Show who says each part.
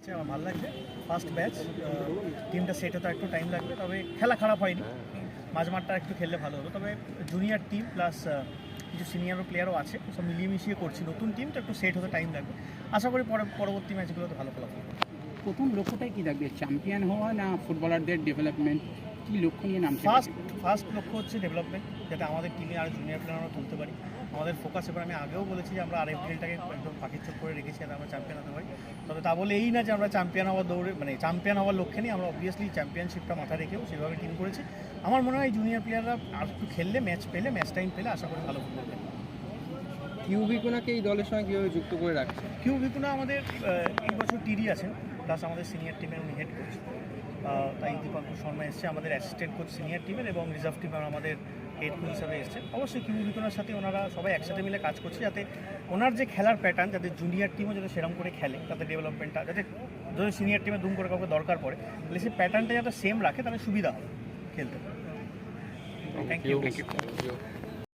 Speaker 1: হচ্ছে, আমার ভালো লাগছে। ফার্স্ট ব্যাচ, টিমটা সেট হতে একটু টাইম লাগবে, তবে খেলা খারাপ হয়নি। মাঝমাঠটা একটু খেললে ভালো হতো, তবে জুনিয়র টিম প্লাস কিছু সিনিয়র প্লেয়ারও আছে, সব মিলিয়ে মিশিয়ে করছি। নতুন টিম তো একটু সেট হতে টাইম লাগবে। আশা করি পরবর্তী ম্যাচগুলোতে ভালো ফলাফল করবে।
Speaker 2: প্রথম লক্ষ্যটাই কি থাকবে, চ্যাম্পিয়ন হওয়া না ফুটবলারদের ডেভেলপমেন্ট, কি লক্ষ্য নিয়ে নামছে?
Speaker 1: ফার্স্ট লক্ষ্য হচ্ছে ডেভেলপমেন্ট, যাতে আমাদের টিমে আর জুনিয়র প্লেয়ার আমরা তুলতে পারি। আমাদের ফোকাস এবার, আমি আগেও বলেছি যে আমরা আরএফএলটাকে একদম পাখির চোখ করে রেখেছি, যাতে আমরা চ্যাম্পিয়ন হতে পারি। তবে তা বলে এই না যে আমরা চ্যাম্পিয়ন হওয়ার দৌড়ে, মানে চ্যাম্পিয়ন হওয়ার লক্ষ্যে নিই। আমরা অবভিয়াসলি চ্যাম্পিয়নশিপটা মাথায় রেখেও সেভাবে টিম করেছি। আমার মনে হয় জুনিয়র প্লেয়াররা আর একটু খেললে, ম্যাচ টাইম পেলে আশা করি ভালো ফুটবল খেলবে।
Speaker 3: কিউবিকোনাকে এই দলের সঙ্গে কীভাবে যুক্ত করে রাখছে?
Speaker 1: কিউবিকোনা আমাদের এই বছর টিডি আছেন, প্লাস আমাদের সিনিয়র টিমের উনি হেড কোচ। তাই দীপঙ্কর শর্মা এসছে আমাদের অ্যাসিস্ট্যান্ট কোচ সিনিয়র টিমের, এবং রিজার্ভ টিমের আমাদের হেড কোচ হিসাবে এসছে। অবশ্যই কিউবিকোনার সাথে ওনারা সবাই একসাথে মিলে কাজ করছে, যাতে ওনার যে খেলার প্যাটার্ন, যাতে জুনিয়র টিমও যাতে সেরকম করে খেলে, তাদের ডেভেলপমেন্টটা যাতে, যদি সিনিয়র টিমে দুম করে কাউকে দরকার পড়ে, তাহলে সেই প্যাটার্নটা যাতে সেম রাখে, তাহলে সুবিধা হবে খেলতে। Thank you.